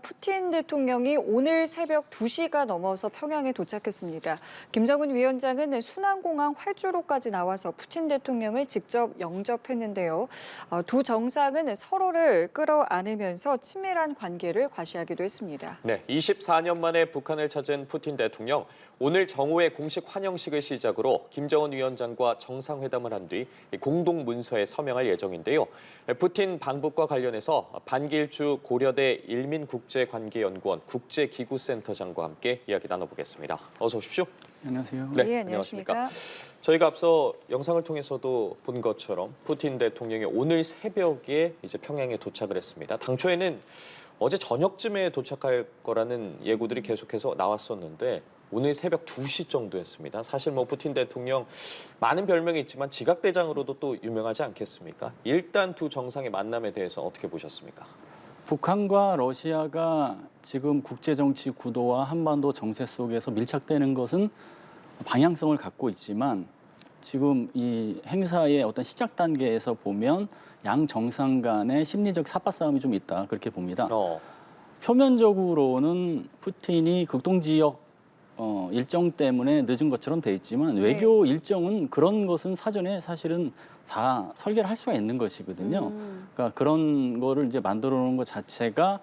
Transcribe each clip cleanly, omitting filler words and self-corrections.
푸틴 대통령이 오늘 새벽 2시가 넘어서 평양에 도착했습니다. 김정은 위원장은 순안공항 활주로까지 나와서 푸틴 대통령을 직접 영접했는데요. 두 정상은 서로를 끌어안으면서 친밀한 관계를 과시하기도 했습니다. 네, 24년 만에 북한을 찾은 푸틴 대통령. 오늘 정오의 공식 환영식을 시작으로 김정은 위원장과 정상회담을 한 뒤 공동 문서에 서명할 예정인데요. 푸틴 방북과 관련해서 반길주 고려대 일민국제관계연구원 국제기구센터장과 함께 이야기 나눠보겠습니다. 어서 오십시오. 안녕하세요. 네, 예, 안녕하십니까. 저희가 앞서 영상을 통해서도 본 것처럼 푸틴 대통령이 오늘 새벽에 이제 평양에 도착을 했습니다. 당초에는 어제 저녁쯤에 도착할 거라는 예고들이 계속해서 나왔었는데 오늘 새벽 2시 정도였습니다. 사실 뭐 푸틴 대통령 많은 별명이 있지만 지각대장으로도 또 유명하지 않겠습니까? 일단 두 정상의 만남에 대해서 어떻게 보셨습니까? 북한과 러시아가 지금 국제정치 구도와 한반도 정세 속에서 밀착되는 것은 방향성을 갖고 있지만 지금 이 행사의 어떤 시작 단계에서 보면 양 정상 간의 심리적 삿바싸움이 좀 있다 그렇게 봅니다. 표면적으로는 푸틴이 극동지역 일정 때문에 늦은 것처럼 돼 있지만 외교 일정은 그런 것은 사전에 사실은 다 설계를 할 수가 있는 것이거든요. 그러니까 그런 거를 이제 만들어 놓은 것 자체가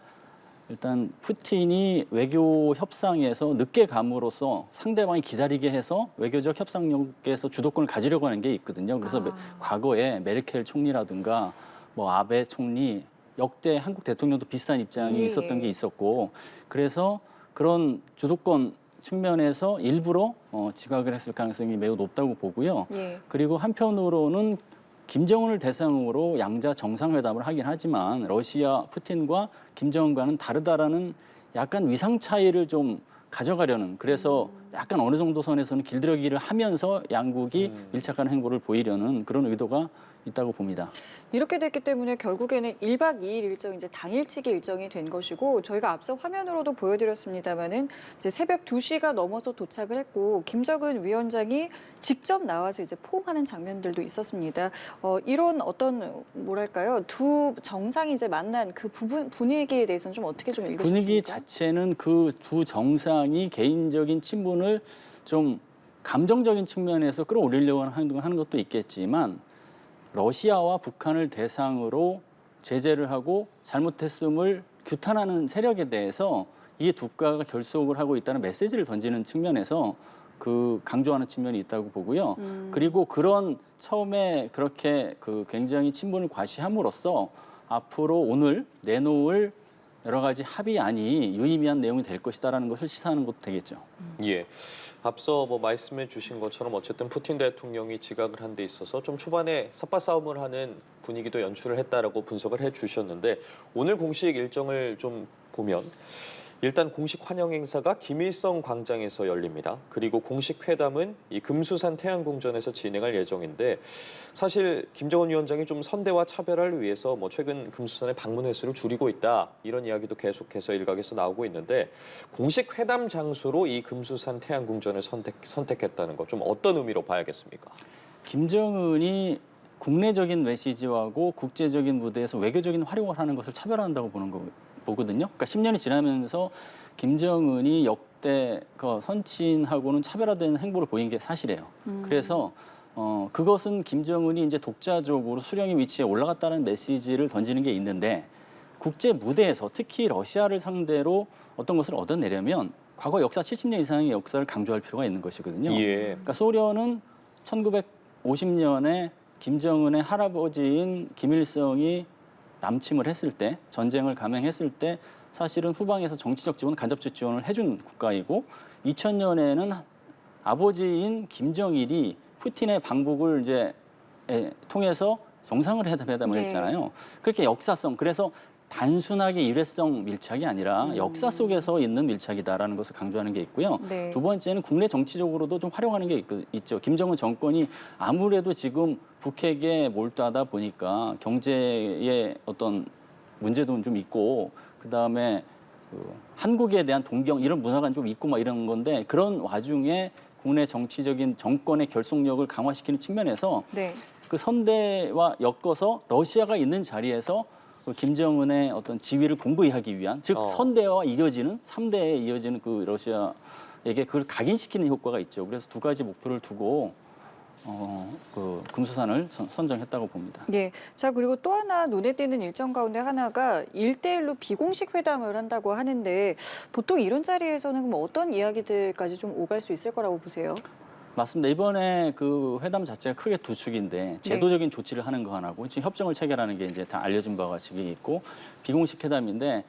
일단 푸틴이 외교 협상에서 늦게 감으로써 상대방이 기다리게 해서 외교적 협상력에서 주도권을 가지려고 하는 게 있거든요. 그래서 과거에 메르켈 총리라든가 뭐 아베 총리 역대 한국 대통령도 비슷한 입장이 있었던 게 있었고 그래서 그런 주도권 측면에서 일부러 지각을 했을 가능성이 매우 높다고 보고요. 그리고 한편으로는 김정은을 대상으로 양자 정상회담을 하긴 하지만 러시아 푸틴과 김정은과는 다르다라는 약간 위상 차이를 좀 가져가려는 그래서 약간 어느 정도 선에서는 길들여기를 하면서 양국이 밀착하는 행보를 보이려는 그런 의도가 있다고 봅니다. 이렇게 됐기 때문에 결국에는 1박 2일 일정이 이제 당일치기 일정이 된 것이고 저희가 앞서 화면으로도 보여드렸습니다마는 이제 새벽 2시가 넘어서 도착을 했고 김정은 위원장이 직접 나와서 이제 포옹하는 장면들도 있었습니다. 이런 어떤 뭐랄까요 두 정상이 이제 만난 그 분위기에 대해서는 좀 어떻게 좀 읽으셨습니까? 분위기 자체는 그 두 정상이 개인적인 친분을 좀 감정적인 측면에서 끌어올리려고 하는 것도 있겠지만. 러시아와 북한을 대상으로 제재를 하고 잘못했음을 규탄하는 세력에 대해서 이 두 국가가 결속을 하고 있다는 메시지를 던지는 측면에서 그 강조하는 측면이 있다고 보고요. 그리고 그런 처음에 그렇게 그 굉장히 친분을 과시함으로써 앞으로 오늘 내놓을 여러 가지 합의안이 유의미한 내용이 될 것이다라는 것을 시사하는 것도 되겠죠. 예. 앞서 뭐 말씀해 주신 것처럼 어쨌든 푸틴 대통령이 지각을 한 데 있어서 좀 초반에 삿바싸움을 하는 분위기도 연출을 했다라고 분석을 해 주셨는데 오늘 공식 일정을 좀 보면 일단 공식 환영 행사가 김일성 광장에서 열립니다. 그리고 공식 회담은 이 금수산 태양궁전에서 진행할 예정인데 사실 김정은 위원장이 좀 선대와 차별화를 위해서 뭐 최근 금수산의 방문 횟수를 줄이고 있다 이런 이야기도 계속해서 일각에서 나오고 있는데 공식 회담 장소로 이 금수산 태양궁전을 선택했다는 거 좀 어떤 의미로 봐야겠습니까? 김정은이 국내적인 메시지하고 국제적인 무대에서 외교적인 활용을 하는 것을 차별화한다고 보거든요. 그러니까 10년이 지나면서 김정은이 역대 그 선친하고는 차별화된 행보를 보인 게 사실이에요. 그래서 그것은 김정은이 이제 독자적으로 수령의 위치에 올라갔다는 메시지를 던지는 게 있는데 국제 무대에서 특히 러시아를 상대로 어떤 것을 얻어내려면 과거 역사 70년 이상의 역사를 강조할 필요가 있는 것이거든요. 그러니까 소련은 1950년에 김정은의 할아버지인 김일성이 남침을 했을 때, 전쟁을 감행했을 때 사실은 후방에서 정치적 지원, 간접적 지원을 해준 국가이고 2000년에는 아버지인 김정일이 푸틴의 방북을 이제 통해서 정상회담을 했잖아요. 그렇게 역사성, 그래서 단순하게 일회성 밀착이 아니라 역사 속에서 있는 밀착이다라는 것을 강조하는 게 있고요. 두 번째는 국내 정치적으로도 좀 활용하는 게 있죠. 김정은 정권이 아무래도 지금 북핵에 몰두하다 보니까 경제의 어떤 문제도 좀 있고 그다음에 한국에 대한 동경 이런 문화가 좀 있고 막 이런 건데 그런 와중에 국내 정치적인 정권의 결속력을 강화시키는 측면에서 그 선대와 엮어서 러시아가 있는 자리에서 그 김정은의 어떤 지위를 공고히 위한, 즉 선대와 이어지는 3대에 이어지는 그 러시아에게 그걸 각인시키는 효과가 있죠. 그래서 두 가지 목표를 두고 그 금수산을 선정했다고 봅니다. 예. 자, 그리고 또 하나 눈에 띄는 일정 가운데 하나가 1대1로 비공식 회담을 한다고 하는데 보통 이런 자리에서는 그럼 어떤 이야기들까지 좀 오갈 수 있을 거라고 보세요? 맞습니다. 이번에 그 회담 자체가 크게 두 축인데 제도적인 조치를 하는 거 하나고 지금 협정을 체결하는 게 이제 다 알려진 바와 같이 있고 비공식 회담인데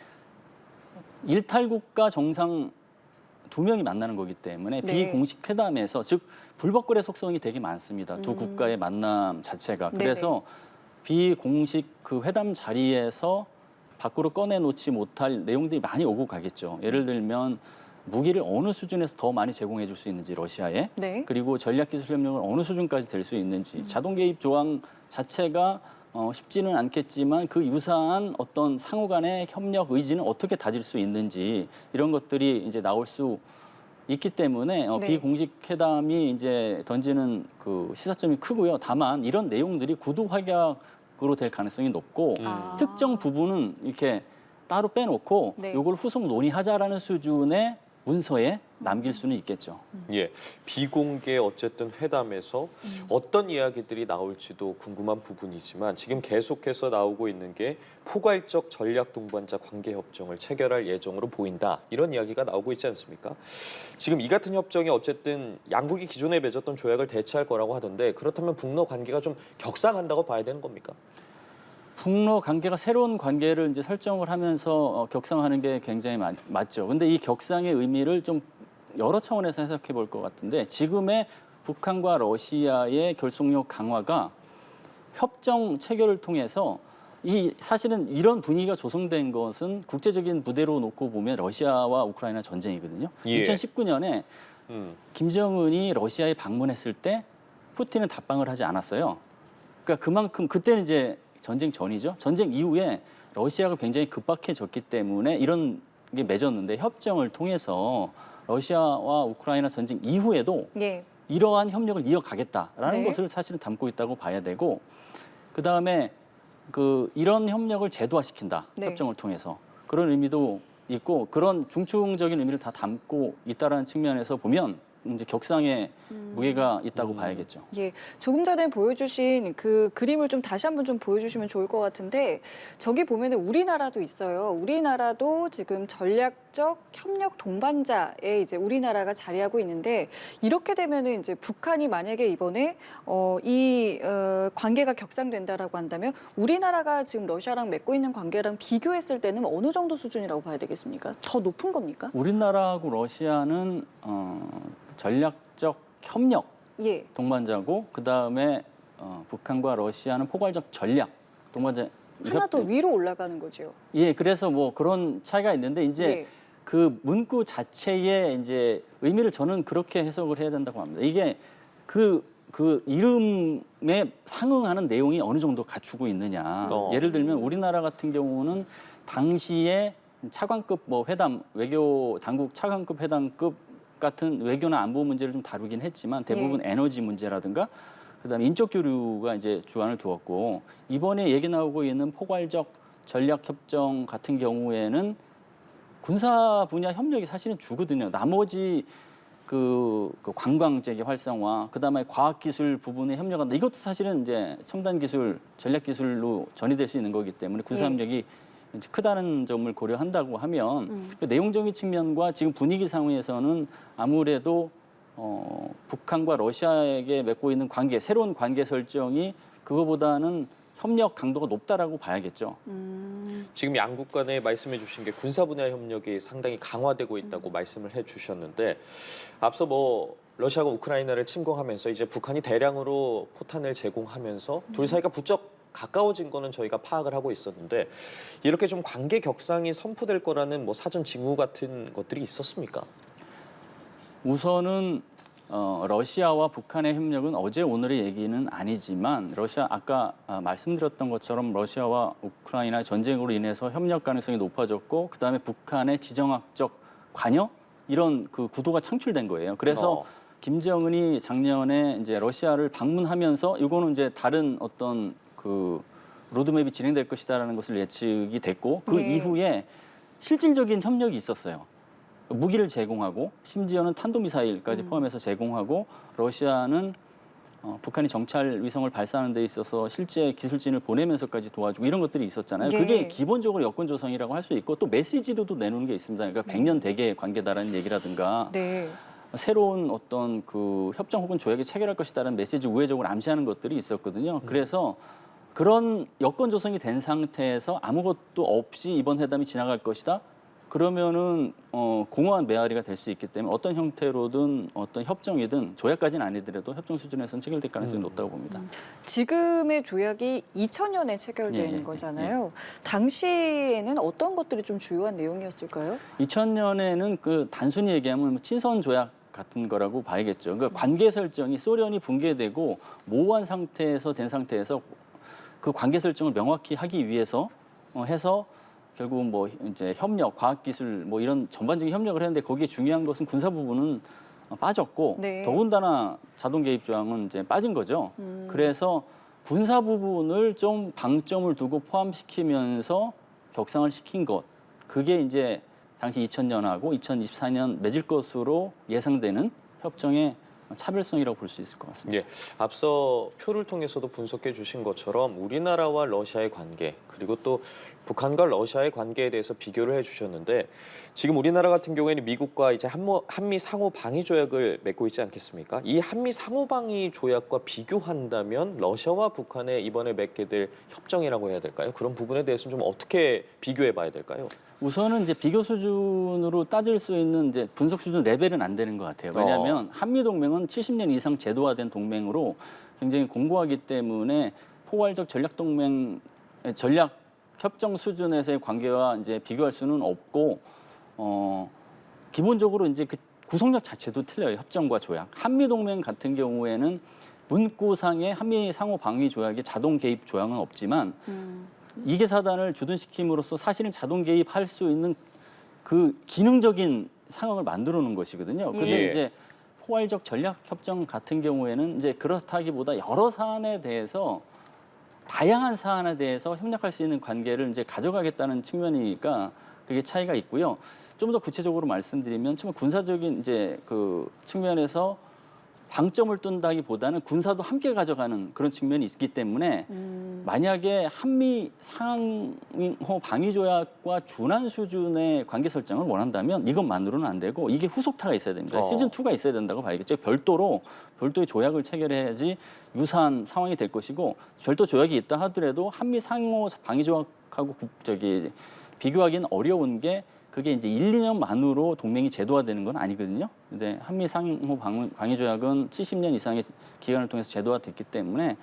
일탈국가 정상 2명이 만나는 거기 때문에 네. 비공식 회담에서 즉 불법거래 속성이 되게 많습니다. 두 국가의 만남 자체가. 그래서 비공식 그 회담 자리에서 밖으로 꺼내놓지 못할 내용들이 많이 오고 가겠죠. 예를 들면 무기를 어느 수준에서 더 많이 제공해 줄 수 있는지 러시아에 네. 그리고 전략기술 협력을 어느 수준까지 될 수 있는지 자동 개입 조항 자체가 쉽지는 않겠지만 그 유사한 어떤 상호 간의 협력 의지는 어떻게 다질 수 있는지 이런 것들이 이제 나올 수 있기 때문에 네. 비공식 회담이 이제 던지는 그 시사점이 크고요. 다만 이런 내용들이 구두 확약으로 될 가능성이 높고 특정 부분은 이렇게 따로 빼놓고 네. 이걸 후속 논의하자라는 수준의 문서에 남길 수는 있겠죠. 예, 비공개 어쨌든 회담에서 어떤 이야기들이 나올지도 궁금한 부분이지만 지금 계속해서 나오고 있는 게 포괄적 전략 동반자 관계 협정을 체결할 예정으로 보인다. 이런 이야기가 나오고 있지 않습니까? 지금 이 같은 협정이 어쨌든 양국이 기존에 맺었던 조약을 대체할 거라고 하던데 그렇다면 북러 관계가 좀 격상한다고 봐야 되는 겁니까? 북러 관계가 새로운 관계를 이제 설정을 하면서 격상하는 게 굉장히 맞죠. 근데 이 격상의 의미를 좀 여러 차원에서 해석해 볼 것 같은데 지금의 북한과 러시아의 결속력 강화가 협정 체결을 통해서 이 사실은 이런 분위기가 조성된 것은 국제적인 무대로 놓고 보면 러시아와 우크라이나 전쟁이거든요. 예. 2019년에 김정은이 러시아에 방문했을 때 푸틴은 답방을 하지 않았어요. 그러니까 그만큼 그때는 이제 전쟁 전이죠. 전쟁 이후에 러시아가 굉장히 급박해졌기 때문에 이런 게 맺었는데 협정을 통해서 러시아와 우크라이나 전쟁 이후에도 예. 이러한 협력을 이어가겠다라는 네. 것을 사실은 담고 있다고 봐야 되고 그다음에 이런 협력을 제도화시킨다. 네. 협정을 통해서. 그런 의미도 있고 그런 중충적인 의미를 다 담고 있다는 측면에서 보면 이제 격상의 무게가 있다고 봐야겠죠. 예, 조금 전에 보여주신 그 그림을 좀 다시 한번 좀 보여주시면 좋을 것 같은데 저기 보면은 우리나라도 있어요. 우리나라도 지금 전략적 협력 동반자에 이제 우리나라가 자리하고 있는데 이렇게 되면은 이제 북한이 만약에 이번에 관계가 격상된다라고 한다면 우리나라가 지금 러시아랑 맺고 있는 관계랑 비교했을 때는 어느 정도 수준이라고 봐야 되겠습니까? 더 높은 겁니까? 우리나라하고 러시아는 전략적 협력 예. 동반자고 그다음에 북한과 러시아는 포괄적 전략 동반자. 하나 더 위로 올라가는 거죠. 예, 그래서 뭐 그런 차이가 있는데 이제 예. 그 문구 자체의 이제 의미를 저는 그렇게 해석을 해야 된다고 합니다. 이게 그 이름에 상응하는 내용이 어느 정도 갖추고 있느냐. 예를 들면 우리나라 같은 경우는 당시에 차관급 뭐 회담, 외교 당국 차관급 회담급 같은 외교나 안보 문제를 좀 다루긴 했지만 대부분 에너지 문제라든가 그다음에 인적 교류가 이제 주안을 두었고 이번에 얘기 나오고 있는 포괄적 전략 협정 같은 경우에는 군사 분야 협력이 사실은 주거든요. 나머지 그 관광지역의 활성화, 그다음에 과학기술 부분에 협력한다. 이것도 사실은 이제 첨단 기술, 전략 기술로 전이될 수 있는 거기 때문에 군사 협력이 이제 크다는 점을 고려한다고 하면 그 내용적인 측면과 지금 분위기 상황에서는 아무래도 북한과 러시아에게 맺고 있는 관계, 새로운 관계 설정이 그거보다는 협력 강도가 높다라고 봐야겠죠. 지금 양국 간에 말씀해 주신 게 군사 분야 협력이 상당히 강화되고 있다고 말씀을 해 주셨는데 앞서 뭐 러시아가 우크라이나를 침공하면서 이제 북한이 대량으로 포탄을 제공하면서 둘 사이가 부쩍 가까워진 거는 저희가 파악을 하고 있었는데 이렇게 좀 관계 격상이 선포될 거라는 뭐 사전 징후 같은 것들이 있었습니까? 우선은 러시아와 북한의 협력은 어제 오늘의 얘기는 아니지만 러시아 아까 말씀드렸던 것처럼 러시아와 우크라이나 전쟁으로 인해서 협력 가능성이 높아졌고 그다음에 북한의 지정학적 관여 이런 그 구도가 창출된 거예요. 그래서 김정은이 작년에 이제 러시아를 방문하면서 이거는 이제 다른 어떤 그 로드맵이 진행될 것이다라는 것을 예측이 됐고 그 네. 이후에 실질적인 협력이 있었어요. 무기를 제공하고 심지어는 탄도미사일까지 포함해서 제공하고 러시아는 북한이 정찰 위성을 발사하는 데 있어서 실제 기술진을 보내면서까지 도와주고 이런 것들이 있었잖아요. 네. 그게 기본적으로 여건 조성이라고 할 수 있고 또 메시지로도 내놓는 게 있습니다. 그러니까 100년 대계의 관계다라는 얘기라든가 네. 새로운 어떤 그 협정 혹은 조약이 체결할 것이다라는 메시지 우회적으로 암시하는 것들이 있었거든요. 그래서 그런 여건 조성이 된 상태에서 아무것도 없이 이번 회담이 지나갈 것이다. 그러면은 공허한 메아리가 될 수 있기 때문에 어떤 형태로든 어떤 협정이든 조약까지는 아니더라도 협정 수준에서는 체결될 가능성이 높다고 봅니다. 지금의 조약이 2000년에 체결된 예, 거잖아요. 당시에는 어떤 것들이 좀 주요한 내용이었을까요? 2000년에는 그 단순히 얘기하면 친선 조약 같은 거라고 봐야겠죠. 그러니까 관계 설정이 소련이 붕괴되고 모호한 상태에서 된 상태에서 그 관계 설정을 명확히 하기 위해서 해서 결국 뭐 이제 협력, 과학기술 뭐 이런 전반적인 협력을 했는데 거기에 중요한 것은 군사 부분은 빠졌고 네. 더군다나 자동 개입 조항은 이제 빠진 거죠. 그래서 군사 부분을 좀 방점을 두고 포함시키면서 격상을 시킨 것. 그게 이제 당시 2000년하고 2024년 맺을 것으로 예상되는 협정의 차별성이라고 볼 수 있을 것 같습니다. 예, 앞서 표를 통해서도 분석해 주신 것처럼 우리나라와 러시아의 관계 그리고 또 북한과 러시아의 관계에 대해서 비교를 해주셨는데 지금 우리나라 같은 경우에는 미국과 이제 한미 상호 방위 조약을 맺고 있지 않겠습니까? 이 한미 상호 방위 조약과 비교한다면 러시아와 북한의 이번에 맺게 될 협정이라고 해야 될까요? 그런 부분에 대해서는 좀 어떻게 비교해 봐야 될까요? 우선은 이제 비교 수준으로 따질 수 있는 이제 분석 수준 레벨은 안 되는 것 같아요. 왜냐하면 한미 동맹은 70년 이상 제도화된 동맹으로 굉장히 공고하기 때문에 포괄적 전략 동맹 전략 협정 수준에서의 관계와 이제 비교할 수는 없고 기본적으로 이제 그 구성력 자체도 틀려요. 협정과 조약. 한미 동맹 같은 경우에는 문구상의 한미 상호 방위 조약에 자동 개입 조항은 없지만 이계 사단을 주둔시킴으로써 사실은 자동 개입할 수 있는 그 기능적인 상황을 만들어 놓은 것이거든요. 근데 예. 이제 포괄적 전략 협정 같은 경우에는 이제 그렇다기보다 여러 사안에 대해서 다양한 사안에 대해서 협력할 수 있는 관계를 이제 가져가겠다는 측면이니까 그게 차이가 있고요. 좀 더 구체적으로 말씀드리면 처음 군사적인 이제 그 측면에서 방점을 둔다기보다는 군사도 함께 가져가는 그런 측면이 있기 때문에 만약에 한미 상호 방위 조약과 준한 수준의 관계 설정을 원한다면 이것만으로는 안 되고 이게 후속타가 있어야 됩니다. 시즌 2가 있어야 된다고 봐야겠죠. 별도의 조약을 체결해야지 유사한 상황이 될 것이고 별도 조약이 있다 하더라도 한미 상호 방위 조약하고 비교하기는 어려운 게 그게 이제 1, 2년 만으로 동맹이 제도화되는 건 아니거든요. 근데 한미 상호 방위 조약은 70년 이상의 기간을 통해서 제도화됐기 때문에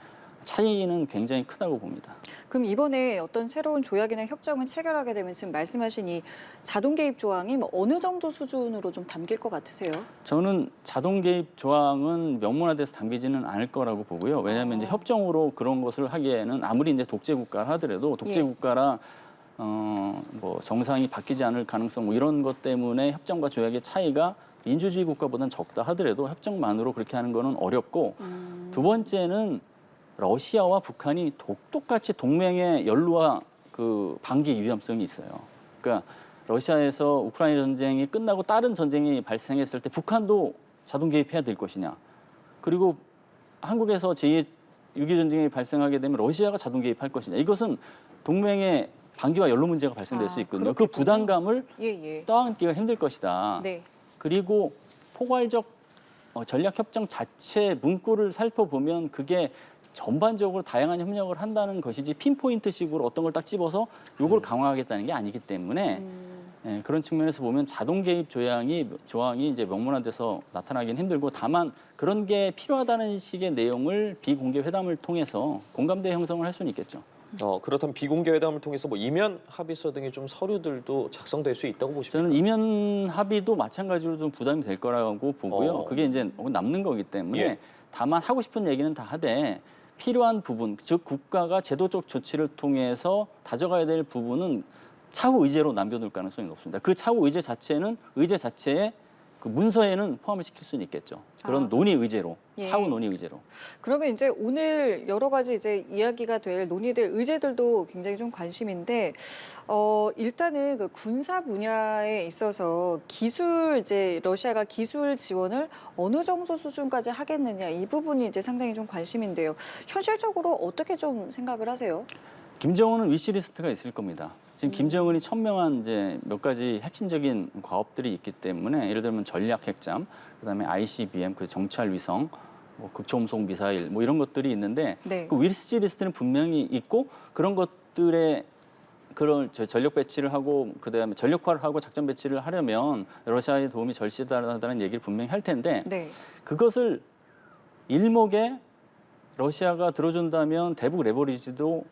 차이는 굉장히 크다고 봅니다. 그럼 이번에 어떤 새로운 조약이나 협정을 체결하게 되면 지금 말씀하신 이 자동 개입 조항이 뭐 어느 정도 수준으로 좀 담길 것 같으세요? 저는 자동 개입 조항은 명문화돼서 담기지는 않을 거라고 보고요. 왜냐하면 이제 협정으로 그런 것을 하기에는 아무리 이제 독재 국가를 하더라도 독재 국가라 뭐 정상이 바뀌지 않을 가능성 뭐 이런 것 때문에 협정과 조약의 차이가 민주주의 국가보다는 적다 하더라도 협정만으로 그렇게 하는 거는 어렵고 두 번째는 러시아와 북한이 똑같이 동맹의 연루와 그 방기 위험성이 있어요. 그러니까 러시아에서 우크라이나 전쟁이 끝나고 다른 전쟁이 발생했을 때 북한도 자동 개입해야 될 것이냐. 그리고 한국에서 제2 6.25 전쟁이 발생하게 되면 러시아가 자동 개입할 것이냐. 이것은 동맹의 방기와 연루 문제가 발생될 수 있거든요. 그 그렇겠군요. 부담감을 예. 떠안기가 힘들 것이다. 네. 그리고 포괄적 전략협정 자체 문구를 살펴보면 그게 전반적으로 다양한 협력을 한다는 것이지 핀포인트식으로 어떤 걸 딱 집어서 요걸 강화하겠다는 게 아니기 때문에 예, 그런 측면에서 보면 자동 개입 조항이 이제 명문화돼서 나타나기는 힘들고 다만 그런 게 필요하다는 식의 내용을 비공개 회담을 통해서 공감대 형성을 할 수는 있겠죠. 그렇다면 비공개 회담을 통해서 뭐 이면 합의서 등의 좀 서류들도 작성될 수 있다고 보십니까? 저는 이면 합의도 마찬가지로 좀 부담이 될 거라고 보고요. 그게 이제 남는 거기 때문에 예. 다만 하고 싶은 얘기는 다 하되 필요한 부분, 즉 국가가 제도적 조치를 통해서 다져가야 될 부분은 차후 의제로 남겨둘 가능성이 높습니다. 그 차후 의제 자체는 의제 자체에 그 그 문서에는 포함을 시킬 수는 있겠죠. 그런 아. 논의 의제로, 예. 차후 논의 의제로. 그러면 이제 오늘 여러 가지 이제 이야기가 될 논의될 의제들도 굉장히 좀 관심인데 일단은 그 군사 분야에 있어서 기술 이제 러시아가 기술 지원을 어느 정도 수준까지 하겠느냐 이 부분이 이제 상당히 좀 관심인데요. 현실적으로 어떻게 좀 생각을 하세요? 김정은은 위시리스트가 있을 겁니다. 지금 김정은이 천명한 이제 몇 가지 핵심적인 과업들이 있기 때문에 예를 들면 전략 핵잠, 그다음에 ICBM, 그 정찰 위성, 뭐 극초음속 미사일 뭐 이런 것들이 있는데 네. 그 위시리스트는 분명히 있고 그런 것들의 그런 전력 배치를 하고 그다음에 전력화를 하고 작전 배치를 하려면 러시아의 도움이 절실하다는 얘기를 분명히 할 텐데 네. 그것을 일목에 러시아가 들어준다면 대북 레버리지도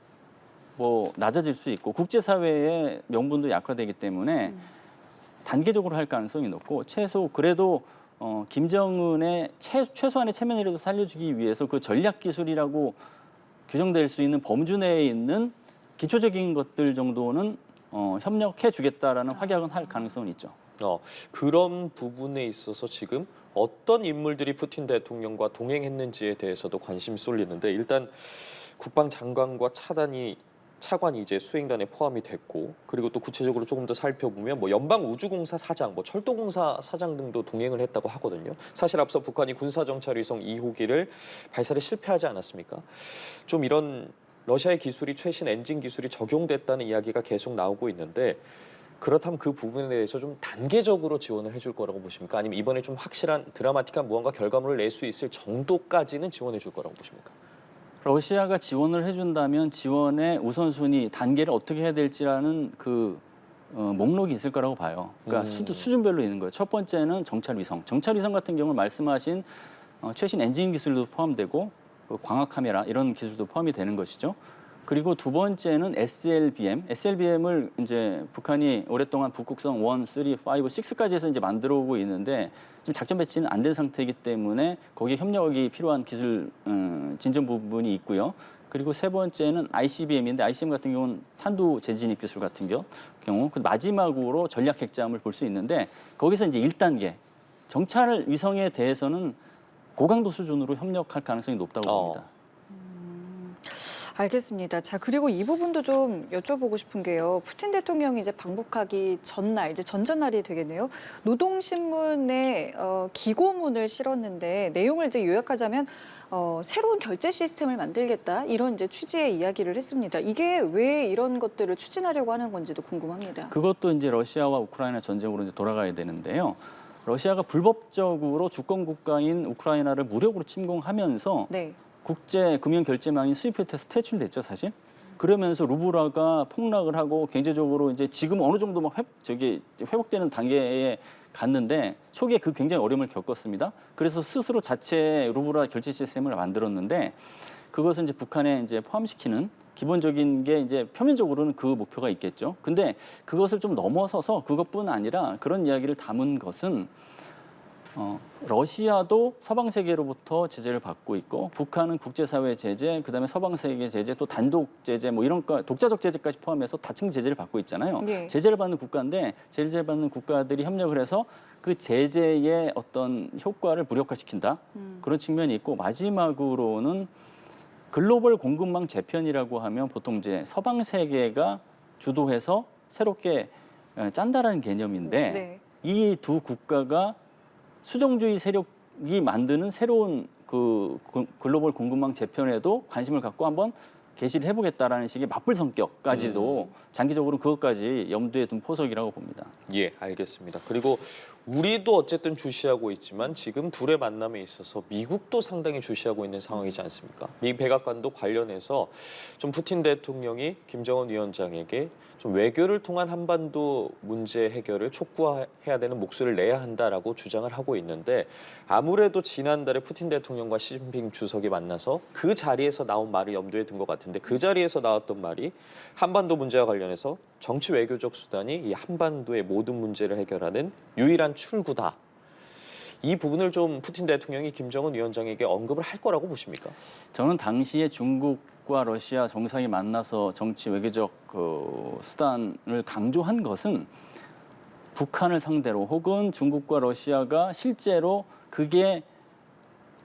뭐 낮아질 수 있고 국제사회의 명분도 약화되기 때문에 단계적으로 할 가능성이 높고 최소 그래도 김정은의 최소한의 체면이라도 살려주기 위해서 그 전략 기술이라고 규정될 수 있는 범주 내에 있는 기초적인 것들 정도는 협력해 주겠다라는 확약은 할 가능성은 있죠. 그런 부분에 있어서 지금 어떤 인물들이 푸틴 대통령과 동행했는지에 대해서도 관심이 쏠리는데 일단 국방장관과 차관이 이제 수행단에 포함이 됐고 그리고 또 구체적으로 조금 더 살펴보면 뭐 연방우주공사 사장, 뭐 철도공사 사장 등도 동행을 했다고 하거든요. 사실 앞서 북한이 군사정찰위성 2호기를 발사에 실패하지 않았습니까? 좀 이런 러시아의 기술이 최신 엔진 기술이 적용됐다는 이야기가 계속 나오고 있는데 그렇다면 그 부분에 대해서 좀 단계적으로 지원을 해줄 거라고 보십니까? 아니면 이번에 좀 확실한 드라마틱한 무언가 결과물을 낼 수 있을 정도까지는 지원해 줄 거라고 보십니까? 러시아가 지원을 해준다면 지원의 우선순위 단계를 어떻게 해야 될지라는 그 목록이 있을 거라고 봐요. 그러니까 수준별로 있는 거예요. 첫 번째는 정찰위성. 정찰위성 같은 경우는 말씀하신 최신 엔진 기술도 포함되고 그 광학 카메라 이런 기술도 포함이 되는 것이죠. 그리고 두 번째는 SLBM. SLBM을 이제 북한이 오랫동안 북극성 1, 3, 5, 6까지 해서 이제 만들어 오고 있는데 지금 작전 배치는 안 된 상태이기 때문에 거기에 협력이 필요한 기술 진전 부분이 있고요. 그리고 세 번째는 ICBM인데 ICBM 같은 경우는 탄도 재진입 기술 같은 경우 그 마지막으로 전략 핵잠을 볼 수 있는데 거기서 이제 1단계 정찰 위성에 대해서는 고강도 수준으로 협력할 가능성이 높다고 봅니다. 알겠습니다. 자, 그리고 이 부분도 좀 여쭤보고 싶은 게요. 푸틴 대통령이 이제 방북하기 전날, 이제 전전날이 되겠네요. 노동신문에 기고문을 실었는데 내용을 이제 요약하자면 새로운 결제 시스템을 만들겠다 이런 이제 취지의 이야기를 했습니다. 이게 왜 이런 것들을 추진하려고 하는 건지도 궁금합니다. 그것도 이제 러시아와 우크라이나 전쟁으로 이제 돌아가야 되는데요. 러시아가 불법적으로 주권 국가인 우크라이나를 무력으로 침공하면서 네. 국제 금융 결제망인 스위프트에서 퇴출됐죠, 사실. 그러면서 루블화가 폭락을 하고 경제적으로 이제 지금 어느 정도 막 회복되는 단계에 갔는데 초기에 그 굉장히 어려움을 겪었습니다. 그래서 스스로 자체 루블화 결제 시스템을 만들었는데 그것은 이제 북한에 이제 포함시키는 기본적인 게 이제 표면적으로는 그 목표가 있겠죠. 근데 그것을 좀 넘어서서 그것뿐 아니라 그런 이야기를 담은 것은 러시아도 서방 세계로부터 제재를 받고 있고 북한은 국제사회 제재, 그다음에 서방 세계 제재, 또 단독 제재 뭐 이런 거 독자적 제재까지 포함해서 다층 제재를 받고 있잖아요. 네. 제재를 받는 국가인데 제재를 받는 국가들이 협력을 해서 그 제재의 어떤 효과를 무력화시킨다. 그런 측면이 있고 마지막으로는 글로벌 공급망 재편이라고 하면 보통 이제 서방 세계가 주도해서 새롭게 짠다라는 개념인데 네. 이 두 국가가 수종주의 세력이 만드는 새로운 그 글로벌 공급망 재편에도 관심을 갖고 한번 개시를 해보겠다라는 식의 맞불 성격까지도 장기적으로 그것까지 염두에 둔 포석이라고 봅니다. 예, 알겠습니다. 그리고 우리도 어쨌든 주시하고 있지만 지금 둘의 만남에 있어서 미국도 상당히 주시하고 있는 상황이지 않습니까? 미 백악관도 관련해서 좀 푸틴 대통령이 김정은 위원장에게 좀 외교를 통한 한반도 문제 해결을 촉구해야 되는 목소리를 내야 한다라고 주장을 하고 있는데 아무래도 지난달에 푸틴 대통령과 시진핑 주석이 만나서 그 자리에서 나온 말을 염두에 둔 것 같은데 그 자리에서 나왔던 말이 한반도 문제와 관련해서 정치 외교적 수단이 이 한반도의 모든 문제를 해결하는 유일한 출구다. 이 부분을 좀 푸틴 대통령이 김정은 위원장에게 언급을 할 거라고 보십니까? 저는 당시에 중국과 러시아 정상이 만나서 정치 외교적 그 수단을 강조한 것은 북한을 상대로 혹은 중국과 러시아가 실제로 그게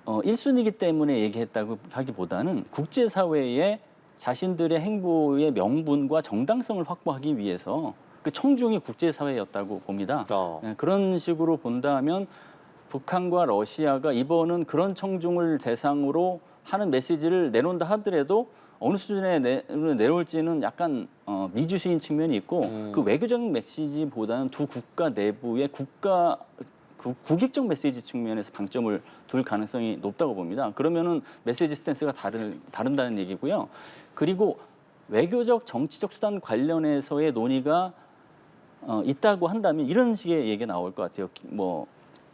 1순위이기 때문에 얘기했다고 하기보다는 국제사회에 자신들의 행보의 명분과 정당성을 확보하기 위해서 그 청중이 국제사회였다고 봅니다. 네, 그런 식으로 본다면 북한과 러시아가 이번은 그런 청중을 대상으로 하는 메시지를 내놓는다 하더라도 어느 수준에 내려올지는 약간 미지수인 측면이 있고 그 외교적인 메시지보다는 두 국가 내부의 국익적 메시지 측면에서 방점을 둘 가능성이 높다고 봅니다. 그러면은 메시지 스탠스가 다른다는 얘기고요. 그리고 외교적 정치적 수단 관련해서의 논의가 있다고 한다면 이런 식의 얘기가 나올 것 같아요. 뭐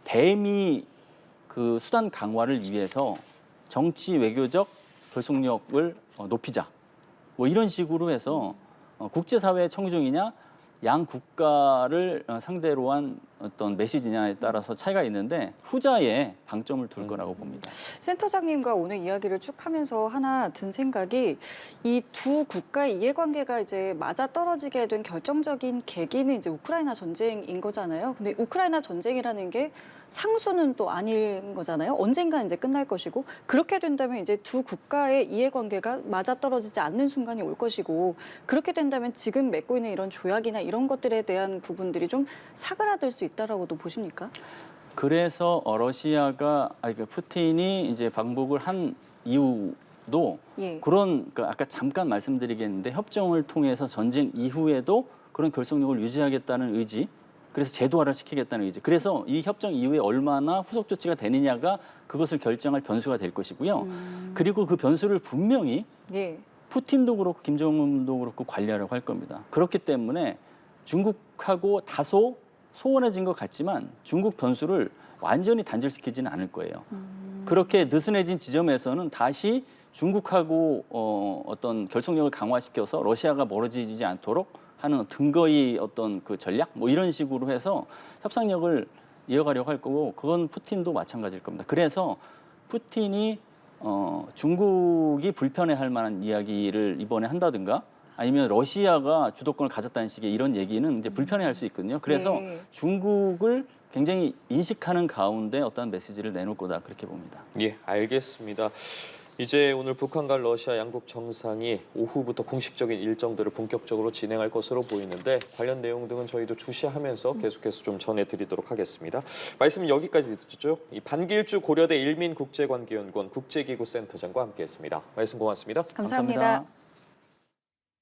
대미 그 수단 강화를 위해서 정치 외교적 결속력을 높이자. 뭐 이런 식으로 해서 국제사회의 청중이냐 양 국가를 상대로 한 어떤 메시지냐에 따라서 차이가 있는데 후자에 방점을 둘 거라고 봅니다. 센터장님과 오늘 이야기를 쭉 하면서 하나 든 생각이 이 두 국가의 이해관계가 이제 맞아떨어지게 된 결정적인 계기는 이제 우크라이나 전쟁인 거잖아요. 근데 우크라이나 전쟁이라는 게 상수는 또 아닌 거잖아요. 언젠가 이제 끝날 것이고 그렇게 된다면 이제 두 국가의 이해관계가 맞아떨어지지 않는 순간이 올 것이고 그렇게 된다면 지금 맺고 있는 이런 조약이나 이런 것들에 대한 부분들이 좀 사그라들 수 있다라고도 보십니까? 그래서 러시아가 푸틴이 이제 방북을 한 이유도 예. 그런 아까 잠깐 말씀드리겠는데 협정을 통해서 전쟁 이후에도 그런 결속력을 유지하겠다는 의지, 그래서 제도화를 시키겠다는 의지. 그래서 이 협정 이후에 얼마나 후속 조치가 되느냐가 그것을 결정할 변수가 될 것이고요. 그리고 그 변수를 분명히 예. 푸틴도 그렇고 김정은도 그렇고 관리하려고 할 겁니다. 그렇기 때문에 중국하고 다소 소원해진 것 같지만 중국 변수를 완전히 단절시키지는 않을 거예요. 그렇게 느슨해진 지점에서는 다시 중국하고 어떤 결속력을 강화시켜서 러시아가 멀어지지 않도록 하는 근거의 어떤 그 전략 뭐 이런 식으로 해서 협상력을 이어가려고 할 거고 그건 푸틴도 마찬가지일 겁니다. 그래서 푸틴이 중국이 불편해할 만한 이야기를 이번에 한다든가 아니면 러시아가 주도권을 가졌다는 식의 이런 얘기는 이제 불편해할 수 있거든요. 그래서 네. 중국을 굉장히 인식하는 가운데 어떤 메시지를 내놓을 거다 그렇게 봅니다. 예, 알겠습니다. 이제 오늘 북한과 러시아 양국 정상이 오후부터 공식적인 일정들을 본격적으로 진행할 것으로 보이는데 관련 내용 등은 저희도 주시하면서 계속해서 좀 전해드리도록 하겠습니다. 말씀은 여기까지 듣죠. 이 반길주 고려대 일민국제관계연구원 국제기구센터장과 함께했습니다. 말씀 고맙습니다. 감사합니다.